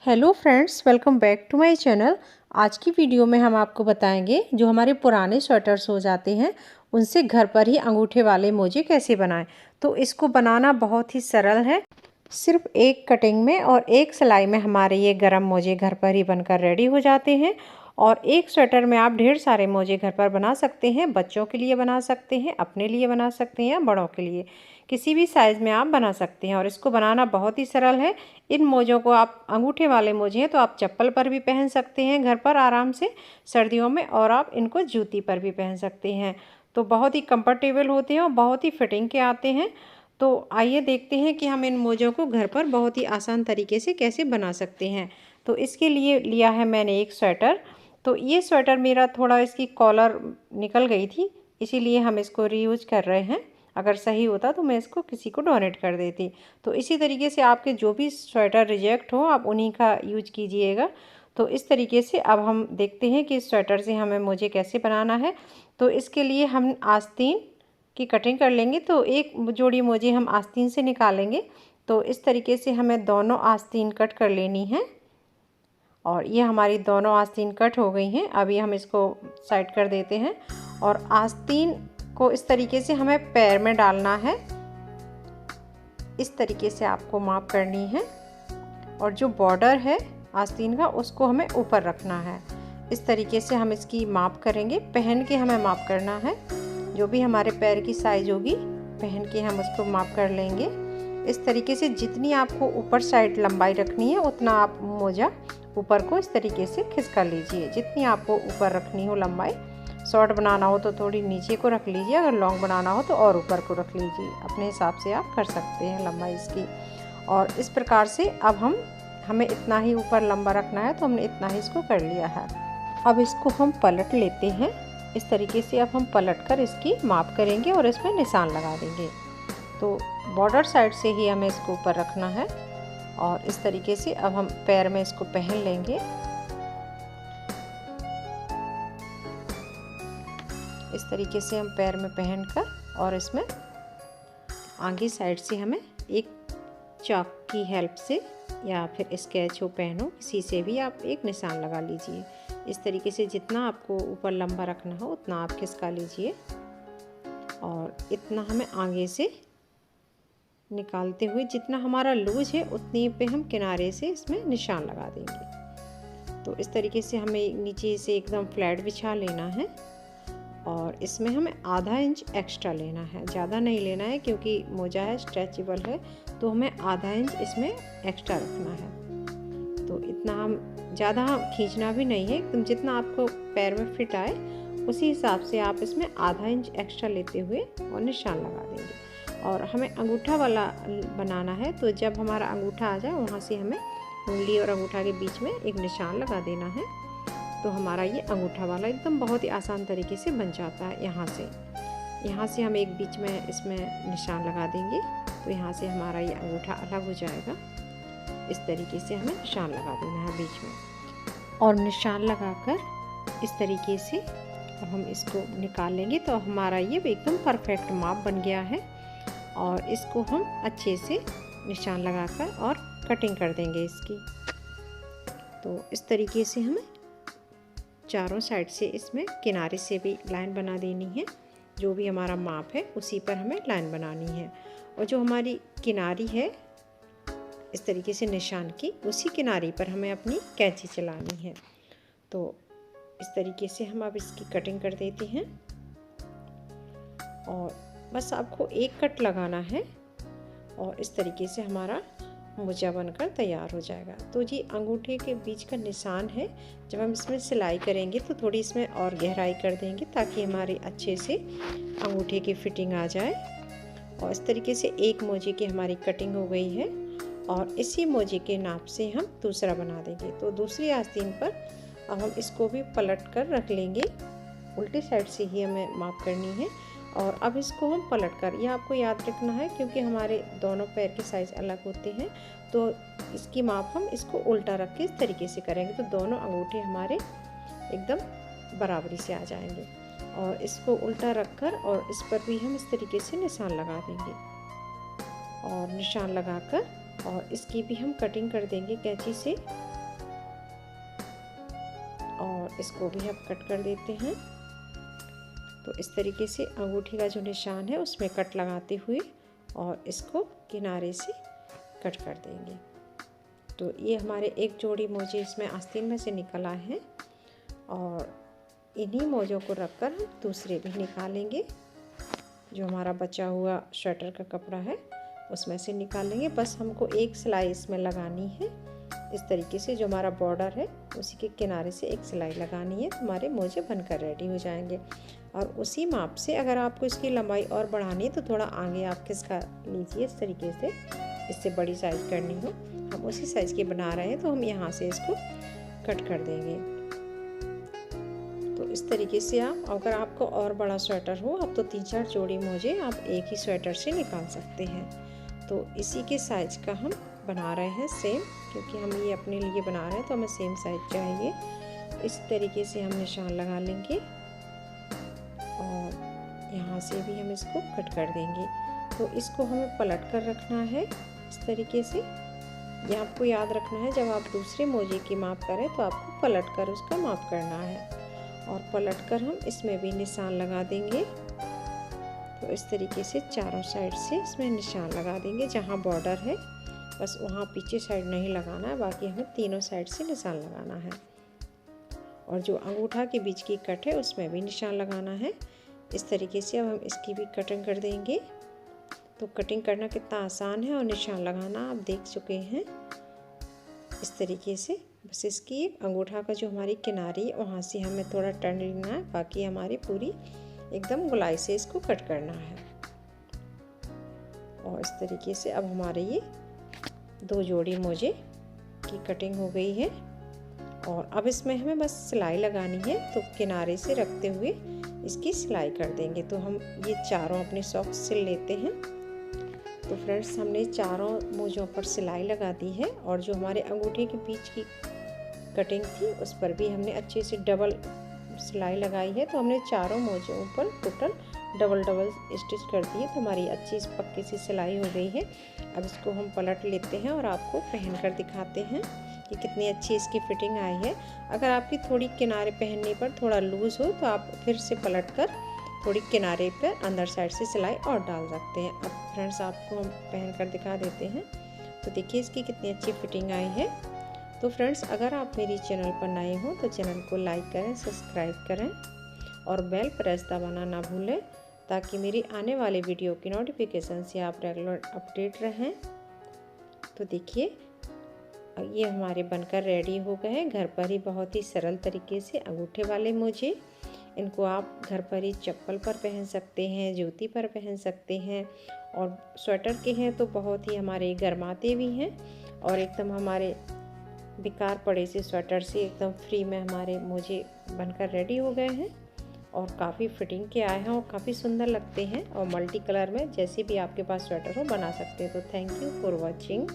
Hello friends, welcome back to my channel. आज की video में हम आपको बताएंगे जो हमारे पुराने स्वेटर्स हो जाते हैं उनसे घर पर ही अंगूठे वाले मोजे कैसे बनाएं। तो इसको बनाना बहुत ही सरल है। सिर्फ एक कटिंग में और एक सिलाई में हमारे ये गरम मोजे घर पर ही बनकर रेडी हो जाते हैं। और एक स्वेटर में आप ढेर सारे मोजे घर पर बना सकते हैं। बच्चों के लिए बना सकते हैं, अपने लिए बना सकते हैं या बड़ों के लिए, किसी भी साइज़ में आप बना सकते हैं। और इसको बनाना बहुत ही सरल है। इन मोजों को आप अंगूठे वाले मोजे हैं तो आप चप्पल पर भी पहन सकते हैं घर पर आराम से सर्दियों में, और आप इनको जूती पर भी पहन सकते हैं। तो बहुत ही कंफर्टेबल होते हैं और बहुत ही फिटिंग के आते हैं। तो आइए देखते हैं कि हम इन मोजों को घर पर बहुत ही आसान तरीके से कैसे बना सकते हैं। तो इसके लिए लिया है मैंने एक स्वेटर। तो ये स्वेटर मेरा थोड़ा इसकी कॉलर निकल गई थी, इसीलिए हम इसको रीयूज कर रहे हैं। अगर सही होता तो मैं इसको किसी को डोनेट कर देती। तो इसी तरीके से आपके जो भी स्वेटर रिजेक्ट हो आप उन्हीं का यूज कीजिएगा। तो इस तरीके से अब हम देखते हैं कि इस स्वेटर से हमें मोजे कैसे बनाना है। तो इसके लिए हम आस्तीन की कटिंग कर लेंगे। तो एक जोड़ी मोजे हम आस्तीन से निकालेंगे। तो इस तरीके से हमें दोनों आस्तीन कट कर लेनी है। और ये हमारी दोनों आस्तीन कट हो गई हैं। अभी हम इसको साइड कर देते हैं। और आस्तीन को इस तरीके से हमें पैर में डालना है। इस तरीके से आपको माप करनी है। और जो बॉर्डर है आस्तीन का उसको हमें ऊपर रखना है। इस तरीके से हम इसकी माप करेंगे। पहन के हमें माप करना है। जो भी हमारे पैर की साइज होगी पहन के हम उसको माप कर लेंगे। इस तरीके से जितनी आपको ऊपर साइड लंबाई रखनी है उतना आप मोजा ऊपर को इस तरीके से खिसका लीजिए। जितनी आपको ऊपर रखनी हो लंबाई, शॉर्ट बनाना हो तो थोड़ी नीचे को रख लीजिए, अगर लॉन्ग बनाना हो तो और ऊपर को रख लीजिए। अपने हिसाब से आप कर सकते हैं लंबाई इसकी। और इस प्रकार से अब हमें इतना ही ऊपर लंबा रखना है तो हमने इतना ही इसको कर लिया है। अब इसको हम पलट लेते हैं। इस तरीके से अब हम पलट कर इसकी माप करेंगे और इसमें निशान लगा देंगे। तो बॉर्डर साइड से ही हमें इसको ऊपर रखना है। और इस तरीके से अब हम पैर में इसको पहन लेंगे। इस तरीके से हम पैर में पहनकर और इसमें आगे साइड से हमें एक चाक की हेल्प से या फिर स्केच हो पेन हो किसी से भी आप एक निशान लगा लीजिए। इस तरीके से जितना आपको ऊपर लंबा रखना हो उतना आप खिसका लीजिए। और इतना हमें आगे से निकालते हुए जितना हमारा लूज है उतनी पे हम किनारे से इसमें निशान लगा देंगे। तो इस तरीके से हमें नीचे से एकदम फ्लैट बिछा लेना है। और इसमें हमें आधा इंच एक्स्ट्रा लेना है, ज़्यादा नहीं लेना है क्योंकि मोजा है, स्ट्रेचेबल है। तो हमें आधा इंच इसमें एक्स्ट्रा रखना है। तो इतना हम ज़्यादा खींचना भी नहीं है, एकदम जितना आपको पैर में फिट आए उसी हिसाब से आप इसमें आधा इंच एक्स्ट्रा लेते हुए और निशान लगा देंगे। और हमें अंगूठा वाला बनाना है। तो जब हमारा अंगूठा आ जाए वहाँ से हमें उंगली और अंगूठा के बीच में एक निशान लगा देना है। तो हमारा ये अंगूठा वाला एकदम बहुत ही आसान तरीके से बन जाता है। यहाँ से हम एक बीच में इसमें निशान लगा देंगे। तो यहाँ से हमारा ये अंगूठा अलग हो जाएगा। इस तरीके से हमें निशान लगा देना है बीच में। और निशान लगाकर इस तरीके से अब हम इसको निकाल लेंगे। तो हमारा ये एकदम परफेक्ट माप बन गया है। और इसको हम अच्छे से निशान लगाकर और कटिंग कर देंगे इसकी। तो इस तरीके से हमें चारों साइड से इसमें किनारे से भी लाइन बना देनी है। जो भी हमारा माप है उसी पर हमें लाइन बनानी है। और जो हमारी किनारी है इस तरीके से निशान की, उसी किनारी पर हमें अपनी कैंची चलानी है। तो इस तरीके से हम अब इसकी कटिंग कर देते हैं। और बस आपको एक कट लगाना है और इस तरीके से हमारा मोजा बनकर तैयार हो जाएगा। तो जी अंगूठे के बीच का निशान है, जब हम इसमें सिलाई करेंगे तो थोड़ी इसमें और गहराई कर देंगे ताकि हमारे अच्छे से अंगूठे की फिटिंग आ जाए। और इस तरीके से एक मोजे की हमारी कटिंग हो गई है। और इसी मोजे के नाप से हम दूसरा बना देंगे। तो दूसरी आस्तीन पर अब हम इसको भी पलट कर रख लेंगे। उल्टी साइड से ही हमें माप करनी है। और अब इसको हम पलट कर, यह आपको याद रखना है क्योंकि हमारे दोनों पैर के साइज़ अलग होते हैं। तो इसकी माप हम इसको उल्टा रख के इस तरीके से करेंगे तो दोनों अंगूठे हमारे एकदम बराबरी से आ जाएंगे। और इसको उल्टा रखकर और इस पर भी हम इस तरीके से निशान लगा देंगे। और निशान लगाकर और इसकी भी हम कटिंग कर देंगे कैंची से। और इसको भी अब कट कर देते हैं। तो इस तरीके से अंगूठी का जो निशान है उसमें कट लगाते हुए और इसको किनारे से कट कर देंगे। तो ये हमारे एक जोड़ी मोजे इसमें आस्तीन में से निकल आए हैं और इन्हीं मोजों को रखकर हम दूसरे भी निकालेंगे। जो हमारा बचा हुआ स्वेटर का कपड़ा है उसमें से निकालेंगे। बस हमको एक सिलाई इसमें लगानी है। इस तरीके से जो हमारा बॉर्डर है उसी के किनारे से एक सिलाई लगानी है, तो हमारे मोजे बनकर रेडी हो जाएंगे। और उसी माप से अगर आपको इसकी लंबाई और बढ़ानी है तो थोड़ा आगे आप खिसका लीजिए इस तरीके से। इससे बड़ी साइज़ करनी हो, हम उसी साइज़ की बना रहे हैं तो हम यहाँ से इसको कट कर देंगे। तो इस तरीके से आप, अगर आपको और बड़ा स्वेटर हो आप तो 3-4 जोड़ी मोजे आप एक ही स्वेटर से निकाल सकते हैं। तो इसी के साइज़ का हम बना रहे हैं सेम, क्योंकि हम ये अपने लिए बना रहे हैं तो हमें सेम साइज़ चाहिए। इस तरीके से हम निशान लगा लेंगे और यहाँ से भी हम इसको कट कर देंगे। तो इसको हमें पलट कर रखना है इस तरीके से। ये आपको याद रखना है, जब आप दूसरे मोजे की माप करें तो आपको पलट कर उसका माप करना है और पलट कर हम इसमें भी निशान लगा देंगे। तो इस तरीके से चारों साइड से इसमें निशान लगा देंगे। जहाँ बॉर्डर है बस वहाँ पीछे साइड नहीं लगाना है, बाकी हमें तीनों साइड से निशान लगाना है। और जो अंगूठा के बीच की कट है उसमें भी निशान लगाना है। इस तरीके से अब हम इसकी भी कटिंग कर देंगे। तो कटिंग करना कितना आसान है और निशान लगाना आप देख चुके हैं। इस तरीके से बस इसकी अंगूठा का जो हमारी किनारी है वहाँ से हमें थोड़ा टर्न लेना है, बाकी हमारी पूरी एकदम गोलाई से इसको कट करना है। और इस तरीके से अब हमारे ये 2 जोड़ी मोजे की कटिंग हो गई है। और अब इसमें हमें बस सिलाई लगानी है, तो किनारे से रखते हुए इसकी सिलाई कर देंगे। तो हम ये चारों अपने सॉक्स सिल लेते हैं। तो फ्रेंड्स हमने चारों मोजों पर सिलाई लगा दी है और जो हमारे अंगूठे के बीच की कटिंग थी उस पर भी हमने अच्छे से डबल सिलाई लगाई है। तो हमने चारों मोजों पर टोटल डबल स्टिच कर दिए। तो हमारी अच्छी पक्की सी सिलाई हो गई है। अब इसको हम पलट लेते हैं और आपको पहन कर दिखाते हैं कि कितनी अच्छी इसकी फिटिंग आई है। अगर आपकी थोड़ी किनारे पहनने पर थोड़ा लूज़ हो तो आप फिर से पलट कर थोड़ी किनारे पर अंदर साइड से सिलाई और डाल सकते हैं। अब फ्रेंड्स आपको हम पहन कर दिखा देते हैं। तो देखिए इसकी कितनी अच्छी फिटिंग आई है। तो फ्रेंड्स अगर आप मेरी चैनल पर नए हो तो चैनल को लाइक करें, सब्सक्राइब करें और बेल प्रेस दबाना ना भूलें, ताकि मेरी आने वाले वीडियो की नोटिफिकेशन से आप रेगुलर अपडेट रहें। तो देखिए ये हमारे बनकर रेडी हो गए हैं। घर पर ही बहुत ही सरल तरीके से अंगूठे वाले मोजे। इनको आप घर पर ही चप्पल पर पहन सकते हैं, जूती पर पहन सकते हैं और स्वेटर के हैं तो बहुत ही हमारे गर्माते भी हैं। और एकदम हमारे बेकार पड़े से स्वेटर से एकदम फ्री में हमारे मोजे बनकर रेडी हो गए हैं और काफ़ी फिटिंग के आए हैं और काफ़ी सुंदर लगते हैं। और मल्टी कलर में जैसे भी आपके पास स्वेटर हो बना सकते हैं। तो थैंक यू फॉर वॉचिंग।